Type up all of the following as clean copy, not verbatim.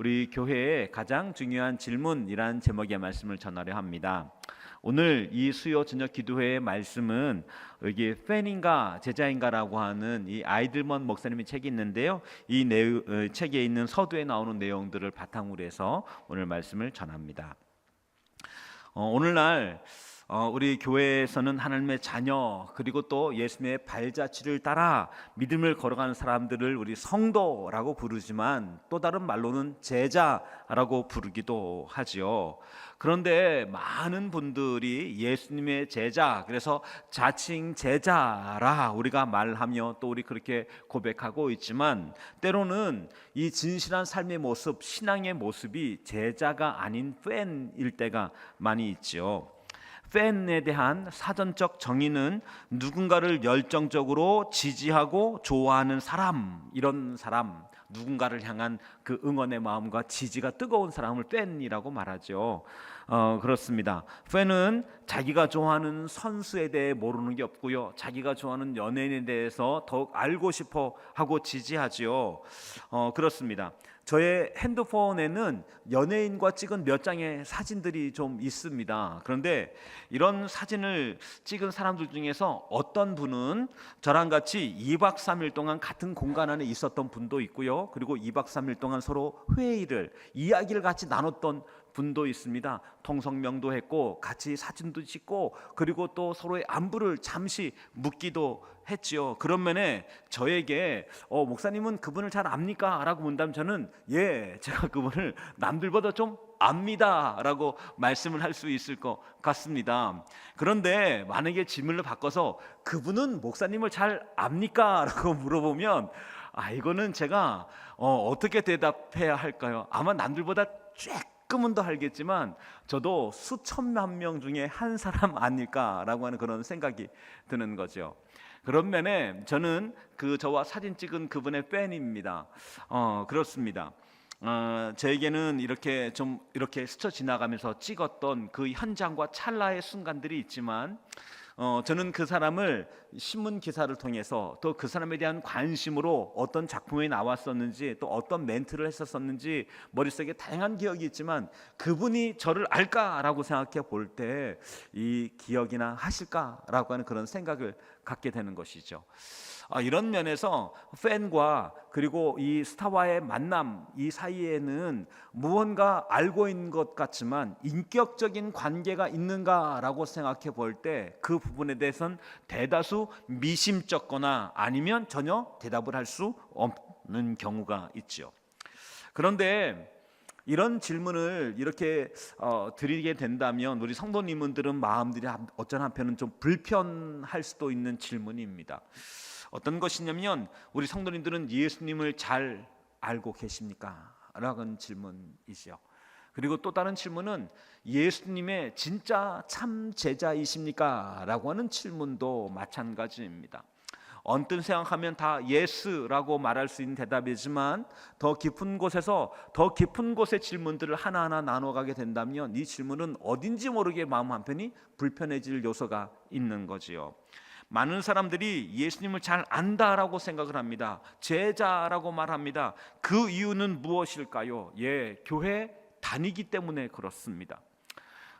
우리 교회의 가장 중요한 질문이란 제목의 말씀을 전하려 합니다. 오늘 이 수요 저녁 기도회의 말씀은 여기 팬인가 제자인가라고 하는 이 아이들먼 목사님의 책이 있는데요. 이 책에 있는 서두에 나오는 내용들을 바탕으로 해서 오늘 말씀을 전합니다. 오늘날 우리 교회에서는 하나님의 자녀 그리고 또 예수님의 발자취를 따라 믿음을 걸어가는 사람들을 우리 성도라고 부르지만 또 다른 말로는 제자라고 부르기도 하지요. 그런데 많은 분들이 예수님의 제자, 그래서 자칭 제자라 우리가 말하며 또 우리 그렇게 고백하고 있지만 때로는 이 진실한 삶의 모습, 신앙의 모습이 제자가 아닌 팬일 때가 많이 있지요. 팬에 대한 사전적 정의는 누군가를 열정적으로 지지하고 좋아하는 사람, 이런 사람, 누군가를 향한 그 응원의 마음과 지지가 뜨거운 사람을 팬이라고 말하죠. 그렇습니다. 팬은 자기가 좋아하는 선수에 대해 모르는 게 없고요, 자기가 좋아하는 연예인에 대해서 더욱 알고 싶어 하고 지지하지요. 그렇습니다. 저의 핸드폰에는 연예인과 찍은 몇 장의 사진들이 좀 있습니다. 그런데 이런 사진을 찍은 사람들 중에서 어떤 분은 저랑 같이 2박 3일 동안 같은 공간 안에 있었던 분도 있고요, 그리고 2박 3일 동안 서로 회의를, 이야기를 같이 나눴던 분도 있습니다. 통성명도 했고 같이 사진도 찍고 그리고 또 서로의 안부를 잠시 묻기도 했지요. 그런 면에 저에게 목사님은 그분을 잘 압니까? 라고 문다면 저는 제가 그분을 남들보다 좀 압니다 라고 말씀을 할 수 있을 것 같습니다. 그런데 만약에 질문을 바꿔서 그분은 목사님을 잘 압니까? 라고 물어보면 이거는 제가 어떻게 대답해야 할까요? 아마 남들보다 조금은 더 알겠지만 저도 수천만 명 중에 한 사람 아닐까라고 하는 그런 생각이 드는 거죠. 그런 면에 저는 저와 사진 찍은 그분의 팬입니다. 그렇습니다. 저에게는 이렇게 스쳐 지나가면서 찍었던 그 현장과 찰나의 순간들이 있지만 저는 그 사람을 신문 기사를 통해서 또 그 사람에 대한 관심으로 어떤 작품에 나왔었는지 또 어떤 멘트를 했었는지 머릿속에 다양한 기억이 있지만 그분이 저를 알까라고 생각해 볼 때 이 기억이나 하실까라고 하는 그런 생각을 갖게 되는 것이죠. 이런 면에서 팬과 그리고 이 스타와의 만남, 이 사이에는 무언가 알고 있는 것 같지만 인격적인 관계가 있는가라고 생각해 볼 때 그 부분에 대해서는 대다수 미심쩍거나 아니면 전혀 대답을 할 수 없는 경우가 있죠. 그런데 이런 질문을 이렇게 드리게 된다면 우리 성도님들은 마음들이 어떤 한편은 좀 불편할 수도 있는 질문입니다. 어떤 것이냐면 우리 성도님들은 예수님을 잘 알고 계십니까? 라는 질문이죠. 그리고 또 다른 질문은 예수님의 진짜 참 제자이십니까? 라고 하는 질문도 마찬가지입니다. 언뜻 생각하면 다 예스라고 말할 수 있는 대답이지만 더 깊은 곳에서 더 깊은 곳의 질문들을 하나하나 나눠가게 된다면 이 질문은 어딘지 모르게 마음 한편이 불편해질 요소가 있는 거지요. 많은 사람들이 예수님을 잘 안다라고 생각을 합니다. 제자라고 말합니다. 그 이유는 무엇일까요? 교회 다니기 때문에 그렇습니다.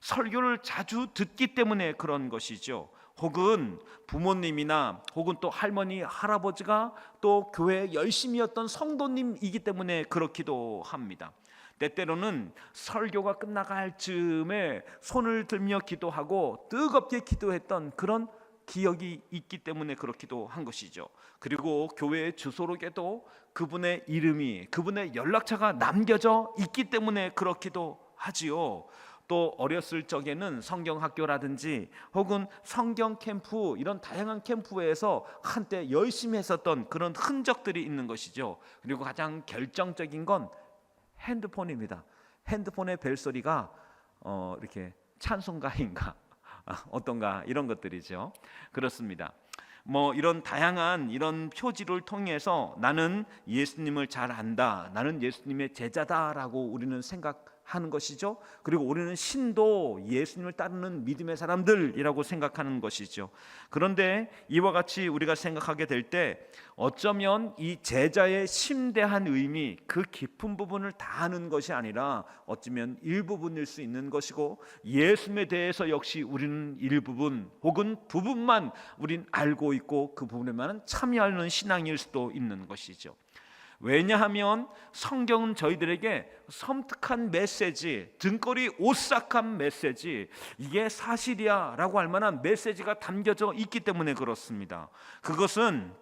설교를 자주 듣기 때문에 그런 것이죠. 혹은 부모님이나 혹은 또 할머니, 할아버지가 또 교회에 열심이었던 성도님이기 때문에 그렇기도 합니다. 때때로는 설교가 끝나갈 즈음에 손을 들며 기도하고 뜨겁게 기도했던 그런 기억이 있기 때문에 그렇기도 한 것이죠. 그리고 교회의 주소록에도 그분의 이름이, 그분의 연락처가 남겨져 있기 때문에 그렇기도 하지요. 또 어렸을 적에는 성경학교라든지 혹은 성경 캠프, 이런 다양한 캠프에서 한때 열심히 했었던 그런 흔적들이 있는 것이죠. 그리고 가장 결정적인 건 핸드폰입니다. 핸드폰의 벨소리가 이렇게 찬송가인가 어떤가, 이런 것들이죠. 그렇습니다. 이런 다양한 이런 표지를 통해서 나는 예수님을 잘 안다, 나는 예수님의 제자다라고 우리는 생각할 하는 것이죠. 그리고 우리는 신도 예수님을 따르는 믿음의 사람들이라고 생각하는 것이죠. 그런데 이와 같이 우리가 생각하게 될 때 어쩌면 이 제자의 심대한 의미, 그 깊은 부분을 다 아는 것이 아니라 어쩌면 일부분일 수 있는 것이고, 예수님에 대해서 역시 우리는 일부분 혹은 부분만 우린 알고 있고 그 부분에만 참여하는 신앙일 수도 있는 것이죠. 왜냐하면 성경은 저희들에게 섬뜩한 메시지, 등골이 오싹한 메시지, 이게 사실이야 라고 할 만한 메시지가 담겨져 있기 때문에 그렇습니다. 그것은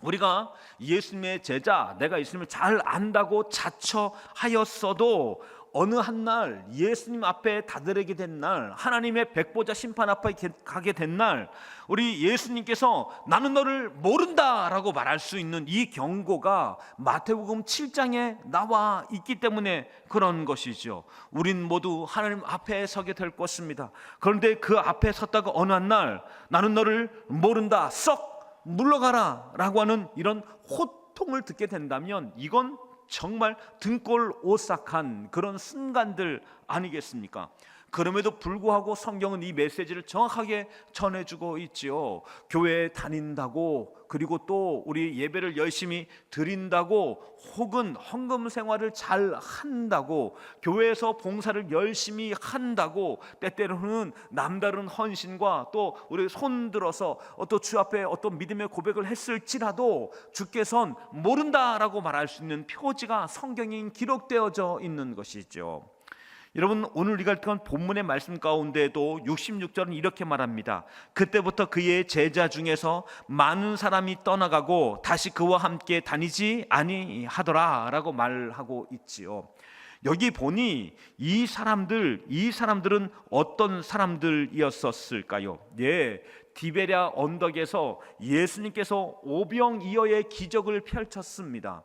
우리가 예수님의 제자, 내가 예수님을 잘 안다고 자처하였어도 어느 한 날 예수님 앞에 다다르게 된 날, 하나님의 백보자 심판 앞에 가게 된 날, 우리 예수님께서 나는 너를 모른다 라고 말할 수 있는 이 경고가 마태복음 7장에 나와 있기 때문에 그런 것이죠. 우린 모두 하나님 앞에 서게 될 것입니다. 그런데 그 앞에 섰다가 어느 한 날 나는 너를 모른다, 썩 물러가라 라고 하는 이런 호통을 듣게 된다면 이건 정말 등골 오싹한 그런 순간들 아니겠습니까? 그럼에도 불구하고 성경은 이 메시지를 정확하게 전해주고 있지요. 교회에 다닌다고, 그리고 또 우리 예배를 열심히 드린다고, 혹은 헌금 생활을 잘 한다고, 교회에서 봉사를 열심히 한다고, 때때로는 남다른 헌신과 또 우리 손들어서 또 주 앞에 어떤 믿음의 고백을 했을지라도 주께서는 모른다라고 말할 수 있는 표지가 성경에 기록되어져 있는 것이죠. 여러분, 오늘 우리가 읽은 본문의 말씀 가운데도 66절은 이렇게 말합니다. 그때부터 그의 제자 중에서 많은 사람이 떠나가고 다시 그와 함께 다니지 아니하더라 라고 말하고 있지요. 여기 보니 이 사람들은 어떤 사람들이었을까요? 예, 디베랴 언덕에서 예수님께서 오병이어의 기적을 펼쳤습니다.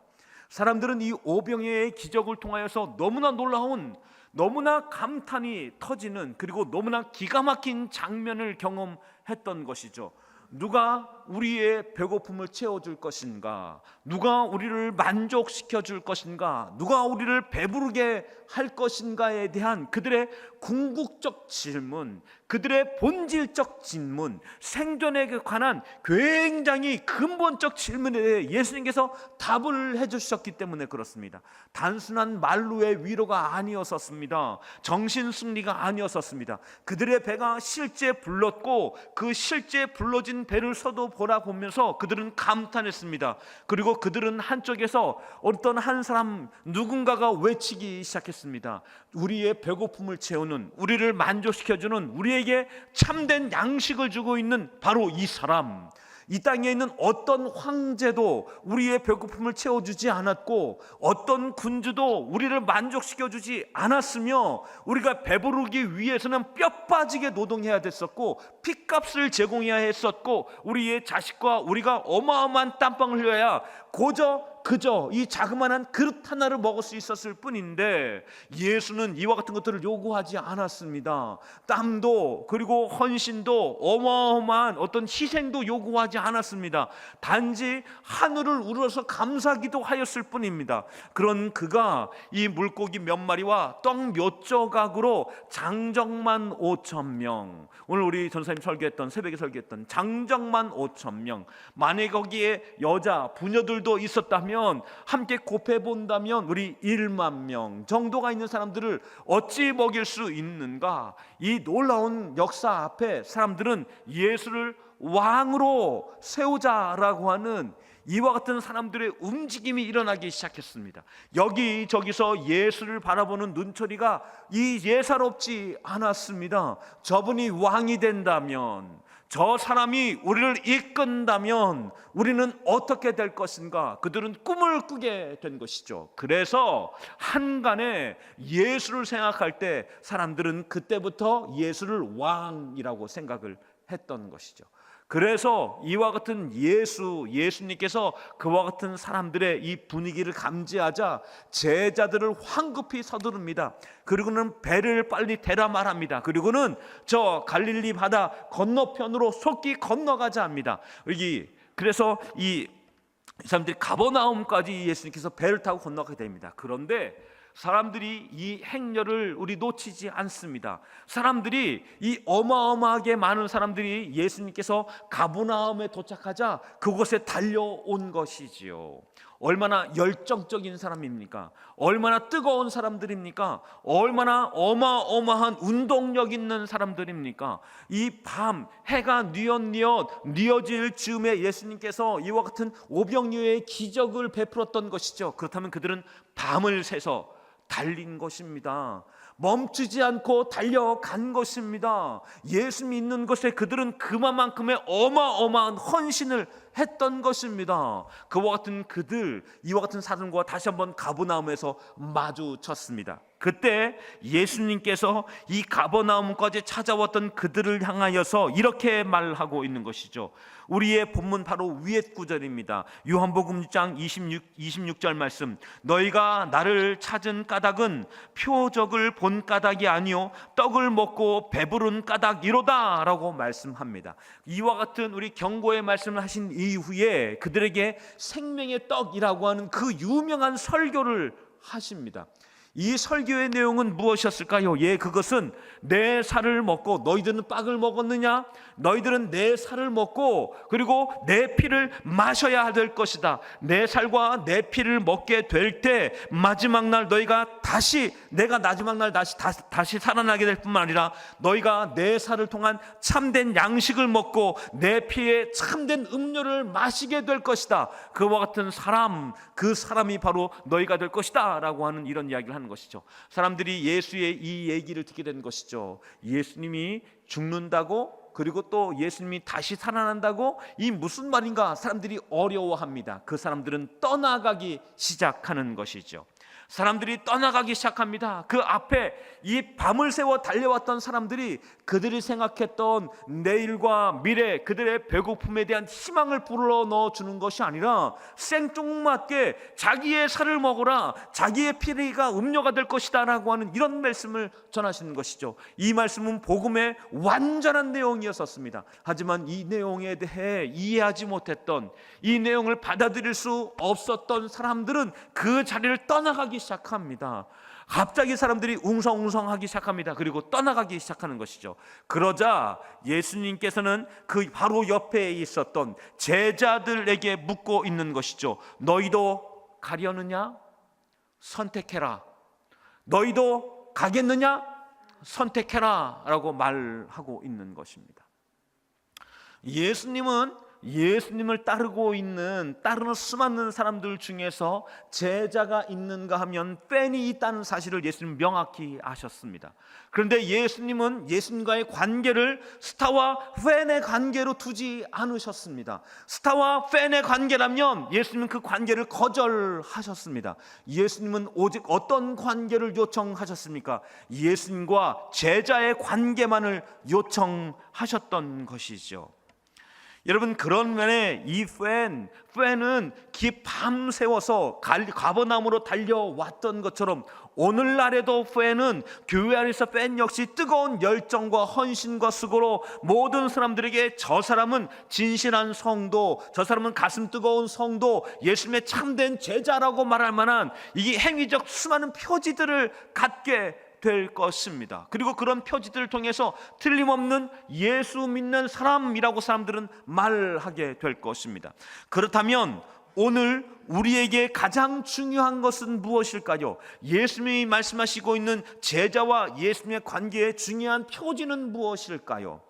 사람들은 이 오병이어의 기적을 통하여서 너무나 놀라운, 너무나 감탄이 터지는, 그리고 너무나 기가 막힌 장면을 경험했던 것이죠. 누가 우리의 배고픔을 채워줄 것인가? 누가 우리를 만족시켜 줄 것인가? 누가 우리를 배부르게 할 것인가에 대한 그들의 궁극적 질문, 그들의 본질적 질문, 생존에 관한 굉장히 근본적 질문에 대해 예수님께서 답을 해주셨기 때문에 그렇습니다. 단순한 말로의 위로가 아니었었습니다. 정신승리가 아니었었습니다. 그들의 배가 실제 불렀고 그 실제 불러진 배를 서도 보라 보면서 그들은 감탄했습니다. 그리고 그들은 한쪽에서 어떤 한 사람 누군가가 외치기 시작했습니다. 우리의 배고픔을 채우는, 우리를 만족시켜주는, 우리에게 참된 양식을 주고 있는 바로 이 사람, 이 땅에 있는 어떤 황제도 우리의 배고픔을 채워주지 않았고 어떤 군주도 우리를 만족시켜주지 않았으며 우리가 배부르기 위해서는 뼈 빠지게 노동해야 됐었고 핏값을 제공해야 했었고 우리의 자식과 우리가 어마어마한 땀방을 흘려야 그저 이 자그마한 그릇 하나를 먹을 수 있었을 뿐인데 예수는 이와 같은 것들을 요구하지 않았습니다. 땀도 그리고 헌신도 어마어마한 어떤 희생도 요구하지 않았습니다. 단지 하늘을 우러러서 감사기도 하였을 뿐입니다. 그런 그가 이 물고기 몇 마리와 떡 몇 조각으로 장정만 5,000명, 오늘 우리 전사님 설교했던, 새벽에 설교했던 장정만 5,000명, 만약에 거기에 여자 부녀들도 있었다면 함께 곱해 본다면 우리 1만 명 정도가 있는 사람들을 어찌 먹일 수 있는가? 이 놀라운 역사 앞에 사람들은 예수를 왕으로 세우자라고 하는 이와 같은 사람들의 움직임이 일어나기 시작했습니다. 여기저기서 예수를 바라보는 눈초리가 예사롭지 않았습니다. 저분이 왕이 된다면, 저 사람이 우리를 이끈다면 우리는 어떻게 될 것인가? 그들은 꿈을 꾸게 된 것이죠. 그래서 한간에 예수를 생각할 때 사람들은 그때부터 예수를 왕이라고 생각을 했던 것이죠. 그래서 이와 같은 예수님께서 그와 같은 사람들의 이 분위기를 감지하자 제자들을 황급히 서두릅니다. 그리고는 배를 빨리 대라 말합니다. 그리고는 저 갈릴리 바다 건너편으로 속히 건너가자 합니다. 그래서 이 사람들이 가버나움까지 예수님께서 배를 타고 건너가게 됩니다. 그런데 사람들이 이 행렬을 우리 놓치지 않습니다. 사람들이 이 어마어마하게 많은 사람들이 예수님께서 가버나움에 도착하자 그곳에 달려온 것이지요. 얼마나 열정적인 사람입니까? 얼마나 뜨거운 사람들입니까? 얼마나 어마어마한 운동력 있는 사람들입니까? 이 밤 해가 뉘어질 즈음에 예수님께서 이와 같은 오병이어의 기적을 베풀었던 것이죠. 그렇다면 그들은 밤을 새서 달린 것입니다. 멈추지 않고 달려간 것입니다. 예수 믿는 것에 그들은 그만큼의 어마어마한 헌신을 했던 것입니다. 그와 같은 그들, 이와 같은 사람과 다시 한번 가버나움에서 마주쳤습니다. 그때 예수님께서 이 가버나움까지 찾아왔던 그들을 향하여서 이렇게 말하고 있는 것이죠. 우리의 본문 바로 위에 구절입니다. 요한복음 6장 26절 말씀. 너희가 나를 찾은 까닭은 표적을 본 까닭이 아니요 떡을 먹고 배부른 까닭이로다 라고 말씀합니다. 이와 같은 우리 경고의 말씀을 하신 이후에 그들에게 생명의 떡이라고 하는 그 유명한 설교를 하십니다. 이 설교의 내용은 무엇이었을까요? 그것은 내 살을 먹고 너희들은 빵을 먹었느냐? 너희들은 내 살을 먹고 그리고 내 피를 마셔야 될 것이다. 내 살과 내 피를 먹게 될 때 마지막 날 너희가 내가 마지막 날 다시 살아나게 될 뿐만 아니라 너희가 내 살을 통한 참된 양식을 먹고 내 피에 참된 음료를 마시게 될 것이다. 그와 같은 사람, 그 사람이 바로 너희가 될 것이다 라고 하는 이런 이야기를 하는 것이죠. 사람들이 예수의 이 얘기를 듣게 된 것이죠. 예수님이 죽는다고, 그리고 또 예수님이 다시 살아난다고, 이 무슨 말인가 사람들이 어려워합니다. 그 사람들은 떠나가기 시작하는 것이죠. 사람들이 떠나가기 시작합니다. 그 앞에 이 밤을 새워 달려왔던 사람들이 그들이 생각했던 내일과 미래, 그들의 배고픔에 대한 희망을 불어넣어 주는 것이 아니라 생뚱맞게 자기의 살을 먹어라, 자기의 피가 음료가 될 것이다 라고 하는 이런 말씀을 전하시는 것이죠. 이 말씀은 복음의 완전한 내용이었습니다. 하지만 이 내용에 대해 이해하지 못했던, 이 내용을 받아들일 수 없었던 사람들은 그 자리를 떠나가기 시작합니다. 갑자기 사람들이 웅성웅성하기 시작합니다. 그리고 떠나가기 시작하는 것이죠. 그러자 예수님께서는 그 바로 옆에 있었던 제자들에게 묻고 있는 것이죠. 너희도 가려느냐? 선택해라. 너희도 가겠느냐? 선택해라 라고 말하고 있는 것입니다. 예수님을 따르는 수많은 사람들 중에서 제자가 있는가 하면 팬이 있다는 사실을 예수님 명확히 아셨습니다. 그런데 예수님은 예수님과의 관계를 스타와 팬의 관계로 두지 않으셨습니다. 스타와 팬의 관계라면 예수님은 그 관계를 거절하셨습니다. 예수님은 오직 어떤 관계를 요청하셨습니까? 예수님과 제자의 관계만을 요청하셨던 것이죠. 여러분, 그런 면에 이 팬은 밤새워서 가버나움으로 달려왔던 것처럼 오늘날에도 팬은 교회 안에서 팬 역시 뜨거운 열정과 헌신과 수고로 모든 사람들에게 저 사람은 진실한 성도, 저 사람은 가슴 뜨거운 성도, 예수님의 참된 제자라고 말할 만한 이 행위적 수많은 표지들을 갖게 될 것입니다. 그리고 그런 표지들을 통해서 틀림없는 예수 믿는 사람이라고 사람들은 말하게 될 것입니다. 그렇다면 오늘 우리에게 가장 중요한 것은 무엇일까요? 예수님이 말씀하시고 있는 제자와 예수님의 관계의 중요한 표지는 무엇일까요?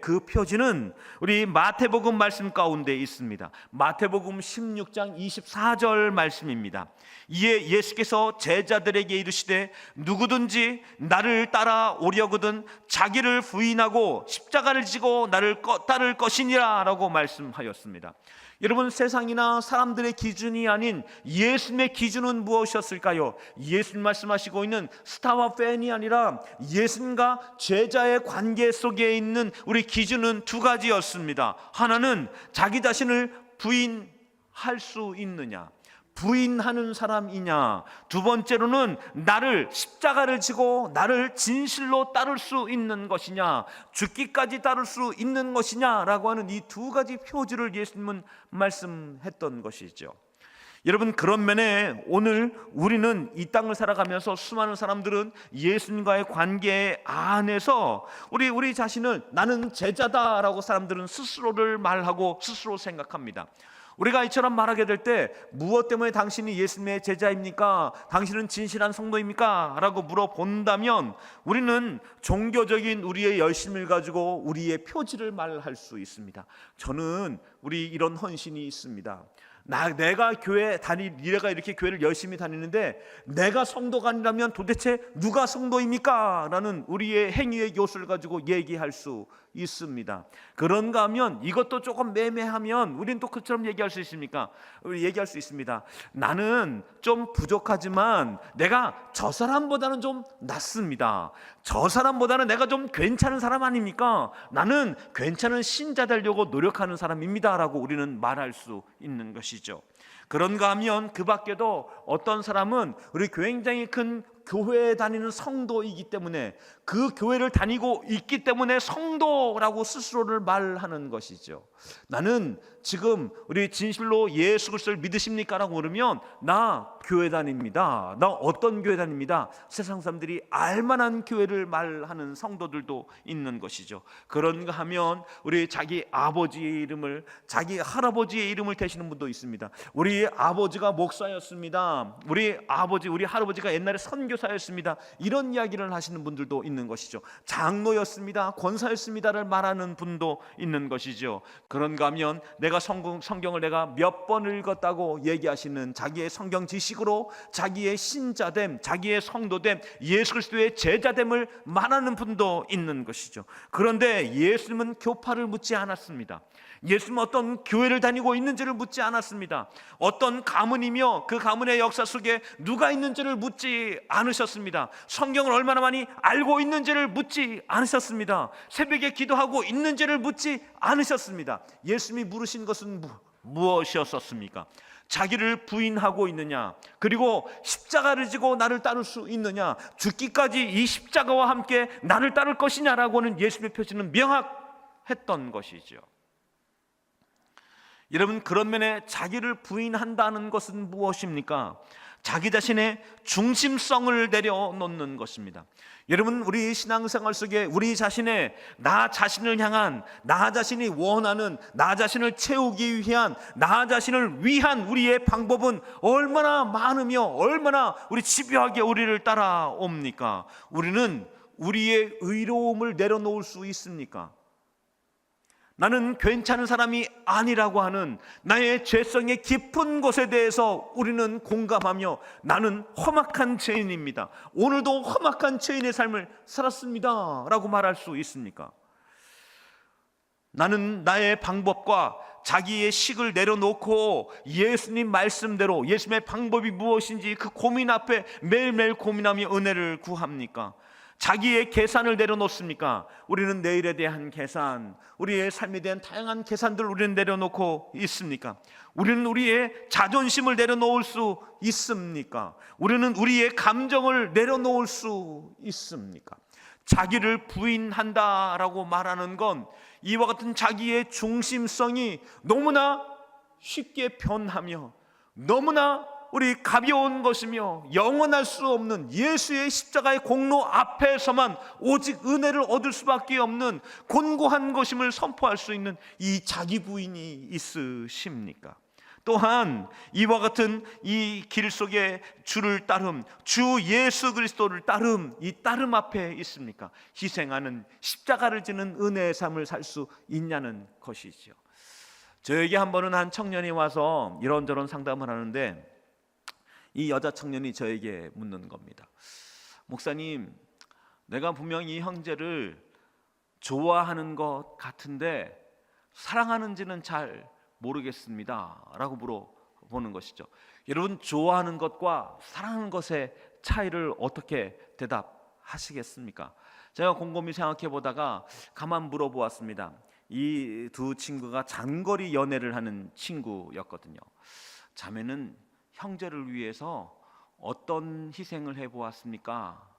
그 표지는 우리 마태복음 말씀 가운데 있습니다. 마태복음 16장 24절 말씀입니다. 이에 예수께서 제자들에게 이르시되 누구든지 나를 따라오려거든 자기를 부인하고 십자가를 지고 나를 따를 것이니라 라고 말씀하였습니다. 여러분, 세상이나 사람들의 기준이 아닌 예수님의 기준은 무엇이었을까요? 예수님 말씀하시고 있는 스타와 팬이 아니라 예수님과 제자의 관계 속에 있는 우리 기준은 두 가지였습니다. 하나는 자기 자신을 부인할 수 있느냐, 부인하는 사람이냐, 두 번째로는 나를 십자가를 지고 나를 진실로 따를 수 있는 것이냐, 죽기까지 따를 수 있는 것이냐라고 하는 이 두 가지 표지를 예수님은 말씀했던 것이죠. 여러분, 그런 면에 오늘 우리는 이 땅을 살아가면서 수많은 사람들은 예수님과의 관계 안에서 우리 자신을 나는 제자다라고 사람들은 스스로를 말하고 스스로 생각합니다. 우리가 이처럼 말하게 될 때 무엇 때문에 당신이 예수님의 제자입니까? 당신은 진실한 성도입니까? 라고 물어본다면 우리는 종교적인 우리의 열심을 가지고 우리의 표지를 말할 수 있습니다. 저는 우리 이런 헌신이 있습니다. 내가 내가 이렇게 교회를 열심히 다니는데 내가 성도가 아니라면 도대체 누가 성도입니까? 라는 우리의 행위의 요소를 가지고 얘기할 수 있습니다. 그런가 하면 이것도 조금 매매하면 우리는 또 그처럼 얘기할 수 있습니까? 얘기할 수 있습니다. 나는 좀 부족하지만 내가 저 사람보다는 좀 낫습니다. 저 사람보다는 내가 좀 괜찮은 사람 아닙니까? 나는 괜찮은 신자 되려고 노력하는 사람입니다 라고 우리는 말할 수 있는 것이죠. 그런가 하면 그 밖에도 어떤 사람은 우리 굉장히 큰 교회에 다니는 성도이기 때문에 그 교회를 다니고 있기 때문에 성도라고 스스로를 말하는 것이죠. 나는 지금 우리 진실로 예수 그리스도를 믿으십니까? 라고 물으면 나 교회 다닙니다. 나 어떤 교회 다닙니다. 세상 사람들이 알만한 교회를 말하는 성도들도 있는 것이죠. 그런가 하면 우리 자기 아버지의 이름을, 자기 할아버지의 이름을 대시는 분도 있습니다. 우리 아버지가 목사였습니다. 우리 할아버지가 옛날에 선교사였습니다. 이런 이야기를 하시는 분들도 있는 것이죠. 장로였습니다. 권사였습니다를 말하는 분도 있는 것이죠. 그런가 하면 내가 성경을 내가 몇 번 읽었다고 얘기하시는 자기의 성경 지식으로 자기의 신자됨, 자기의 성도됨, 예수 그리스도의 제자됨을 말하는 분도 있는 것이죠. 그런데 예수님은 교파를 묻지 않았습니다. 예수님은 어떤 교회를 다니고 있는지를 묻지 않았습니다. 어떤 가문이며 그 가문의 역사 속에 누가 있는지를 묻지 않으셨습니다. 성경을 얼마나 많이 알고 있는지를 묻지 않으셨습니다. 새벽에 기도하고 있는지를 묻지 않으셨습니다. 예수님이 물으신 것은 무엇이었습니까? 자기를 부인하고 있느냐, 그리고 십자가를 지고 나를 따를 수 있느냐, 죽기까지 이 십자가와 함께 나를 따를 것이냐라고는 예수님의 표지는 명확했던 것이죠. 여러분, 그런 면에 자기를 부인한다는 것은 무엇입니까? 자기 자신의 중심성을 내려놓는 것입니다. 여러분, 우리 신앙생활 속에 우리 자신의 나 자신을 향한, 나 자신이 원하는, 나 자신을 채우기 위한, 나 자신을 위한 우리의 방법은 얼마나 많으며 얼마나 우리 집요하게 우리를 따라옵니까? 우리는 우리의 의로움을 내려놓을 수 있습니까? 나는 괜찮은 사람이 아니라고 하는 나의 죄성의 깊은 것에 대해서 우리는 공감하며 나는 험악한 죄인입니다, 오늘도 험악한 죄인의 삶을 살았습니다 라고 말할 수 있습니까? 나는 나의 방법과 자기의 식을 내려놓고 예수님 말씀대로 예수님의 방법이 무엇인지 그 고민 앞에 매일매일 고민하며 은혜를 구합니까? 자기의 계산을 내려놓습니까? 우리는 내일에 대한 계산, 우리의 삶에 대한 다양한 계산들을 우리는 내려놓고 있습니까? 우리는 우리의 자존심을 내려놓을 수 있습니까? 우리는 우리의 감정을 내려놓을 수 있습니까? 자기를 부인한다라고 말하는 건 이와 같은 자기의 중심성이 너무나 쉽게 변하며 너무나 우리 가벼운 것이며 영원할 수 없는 예수의 십자가의 공로 앞에서만 오직 은혜를 얻을 수밖에 없는 곤고한 것임을 선포할 수 있는 이 자기 부인이 있으십니까? 또한 이와 같은 이 길 속에 주를 따름, 주 예수 그리스도를 따름, 이 따름 앞에 있습니까? 희생하는, 십자가를 지는 은혜의 삶을 살 수 있냐는 것이죠. 저에게 한 번은 한 청년이 와서 이런저런 상담을 하는데 이 여자 청년이 저에게 묻는 겁니다. 목사님, 내가 분명히 이 형제를 좋아하는 것 같은데 사랑하는지는 잘 모르겠습니다 라고 물어보는 것이죠. 여러분, 좋아하는 것과 사랑하는 것의 차이를 어떻게 대답하시겠습니까? 제가 곰곰이 생각해 보다가 가만 물어보았습니다. 이 두 친구가 장거리 연애를 하는 친구였거든요. 자매는 형제를 위해서 어떤 희생을 해보았습니까?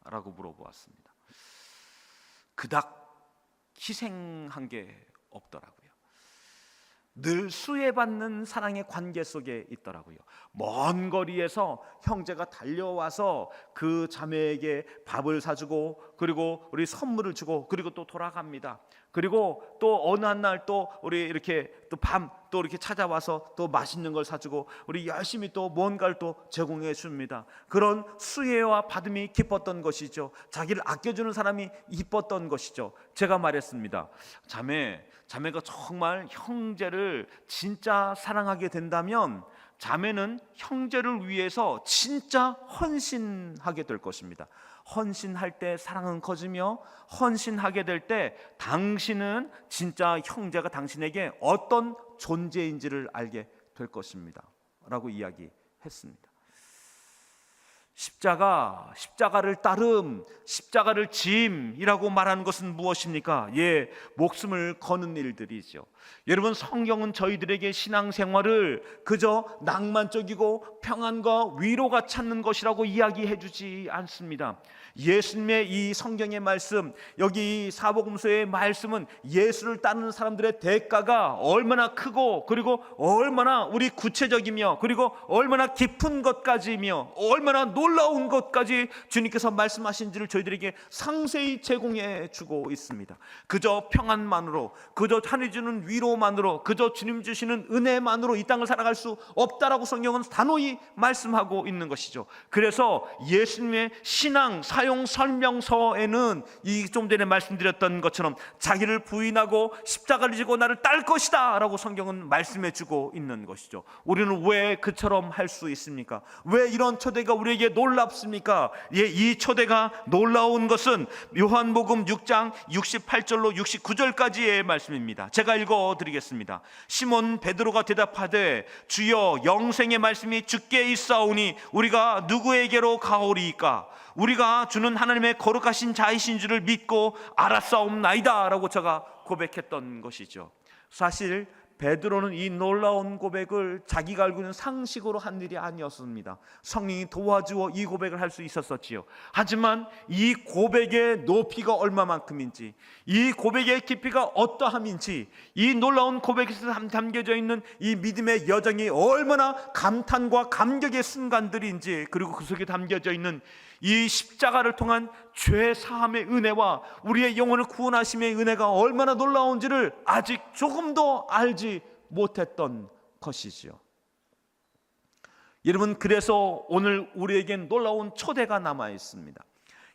라고 물어보았습니다. 그닥 희생한 게 없더라고요. 늘 수혜받는 사랑의 관계 속에 있더라고요. 먼 거리에서 형제가 달려와서 그 자매에게 밥을 사주고, 그리고 우리 선물을 주고, 그리고 또 돌아갑니다. 그리고 또 어느 한 날 또 우리 이렇게 또 밤 또 이렇게 찾아와서 또 맛있는 걸 사주고, 우리 열심히 또 뭔가를 또 제공해 줍니다. 그런 수혜와 받음이 기뻤던 것이죠. 자기를 아껴주는 사람이 이뻤던 것이죠. 제가 말했습니다. 자매가 정말 형제를 진짜 사랑하게 된다면 자매는 형제를 위해서 진짜 헌신하게 될 것입니다. 헌신할 때 사랑은 커지며, 헌신하게 될 때 당신은 진짜 형제가 당신에게 어떤 존재인지를 알게 될 것입니다 라고 이야기했습니다. 십자가를 따름, 십자가를 짐이라고 말하는 것은 무엇입니까? 목숨을 거는 일들이죠. 여러분, 성경은 저희들에게 신앙생활을 그저 낭만적이고 평안과 위로가 찾는 것이라고 이야기해 주지 않습니다. 예수님의 이 성경의 말씀, 여기 사복음서의 말씀은 예수를 따르는 사람들의 대가가 얼마나 크고, 그리고 얼마나 우리 구체적이며, 그리고 얼마나 깊은 것까지며, 얼마나 놀라운 것까지 주님께서 말씀하신지를 저희들에게 상세히 제공해 주고 있습니다. 그저 평안만으로, 그저 하늘 주는 위로만으로, 그저 주님 주시는 은혜만으로 이 땅을 살아갈 수 없다라고 성경은 단호히 말씀하고 있는 것이죠. 그래서 예수님의 신앙 사용 설명서에는 이 좀 전에 말씀드렸던 것처럼 자기를 부인하고 십자가를 지고 나를 딸 것이다 라고 성경은 말씀해 주고 있는 것이죠. 우리는 왜 그처럼 할 수 있습니까? 왜 이런 초대가 우리에게 놀랍습니까? 이 초대가 놀라운 것은 요한복음 6장 68절로 69절까지의 말씀입니다. 제가 읽어드리겠습니다. 시몬 베드로가 대답하되 주여, 영생의 말씀이 주께 있사오니 우리가 누구에게로 가오리이까? 우리가 주는 하나님의 거룩하신 자이신 줄을 믿고 알았사옵나이다 라고 제가 고백했던 것이죠. 사실 베드로는 이 놀라운 고백을 자기가 알고 있는 상식으로 한 일이 아니었습니다. 성령이 도와주어 이 고백을 할 수 있었지요. 하지만 이 고백의 높이가 얼마만큼인지, 이 고백의 깊이가 어떠함인지, 이 놀라운 고백에서 담겨져 있는 이 믿음의 여정이 얼마나 감탄과 감격의 순간들인지, 그리고 그 속에 담겨져 있는 이 십자가를 통한 죄 사함의 은혜와 우리의 영혼을 구원하심의 은혜가 얼마나 놀라운지를 아직 조금도 알지 못했던 것이지요. 여러분, 그래서 오늘 우리에겐 놀라운 초대가 남아 있습니다.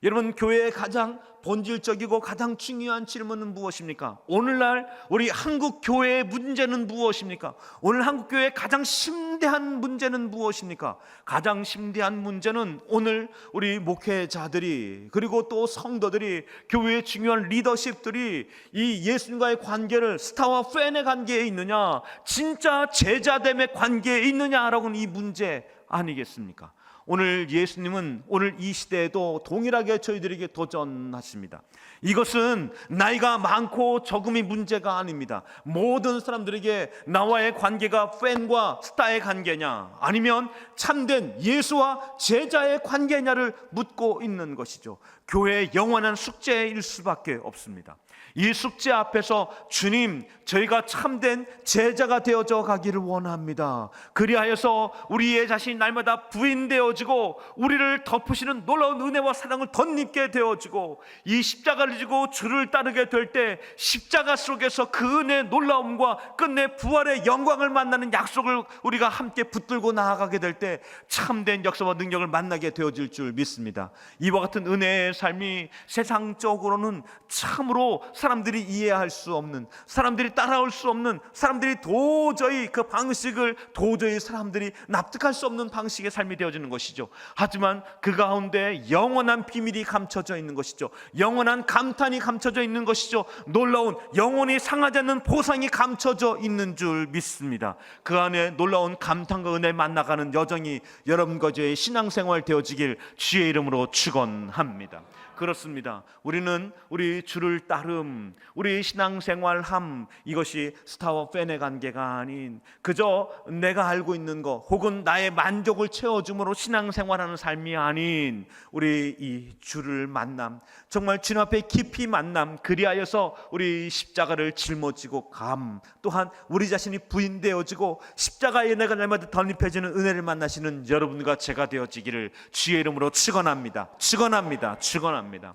여러분, 교회의 가장 본질적이고 가장 중요한 질문은 무엇입니까? 오늘날 우리 한국 교회의 문제는 무엇입니까? 오늘 한국 교회의 가장 심대한 문제는 무엇입니까? 가장 심대한 문제는 오늘 우리 목회자들이, 그리고 또 성도들이, 교회의 중요한 리더십들이 이 예수님과의 관계를 스타와 팬의 관계에 있느냐, 진짜 제자됨의 관계에 있느냐라고는 이 문제 아니겠습니까? 오늘 예수님은 오늘 이 시대에도 동일하게 저희들에게 도전하십니다. 이것은 나이가 많고 적음이 문제가 아닙니다. 모든 사람들에게 나와의 관계가 팬과 스타의 관계냐, 아니면 참된 예수와 제자의 관계냐를 묻고 있는 것이죠. 교회의 영원한 숙제일 수밖에 없습니다. 이 숙제 앞에서 주님, 저희가 참된 제자가 되어져 가기를 원합니다. 그리하여서 우리의 자신이 날마다 부인되어지고 우리를 덮으시는 놀라운 은혜와 사랑을 덧입게 되어지고, 이 십자가를 지고 주를 따르게 될 때 십자가 속에서 그 은혜의 놀라움과 끝내 부활의 영광을 만나는 약속을 우리가 함께 붙들고 나아가게 될 때 참된 역사와 능력을 만나게 되어질 줄 믿습니다. 이와 같은 은혜의 삶이 세상적으로는 참으로 사람들이 이해할 수 없는, 사람들이 따라올 수 없는, 사람들이 도저히 그 방식을 도저히 사람들이 납득할 수 없는 방식의 삶이 되어지는 것이죠. 하지만 그 가운데 영원한 비밀이 감춰져 있는 것이죠. 영원한 감탄이 감춰져 있는 것이죠. 놀라운 영원히 상하지 않는 보상이 감춰져 있는 줄 믿습니다. 그 안에 놀라운 감탄과 은혜 만나가는 여정이 여러분과 저의 신앙생활 되어지길 주의 이름으로 축원합니다. 그렇습니다. 우리는 우리 주를 따름, 우리 신앙생활함, 이것이 스타와 팬의 관계가 아닌 그저 내가 알고 있는 것 혹은 나의 만족을 채워줌으로 신앙생활하는 삶이 아닌 우리 이 주를 만남, 정말 주님 앞에 깊이 만남, 그리하여서 우리 십자가를 짊어지고 감, 또한 우리 자신이 부인되어지고 십자가에 내가 날마다 덧입혀지는 은혜를 만나시는 여러분과 제가 되어지기를 주의 이름으로 축원합니다. 축원합니다. 축원합니다.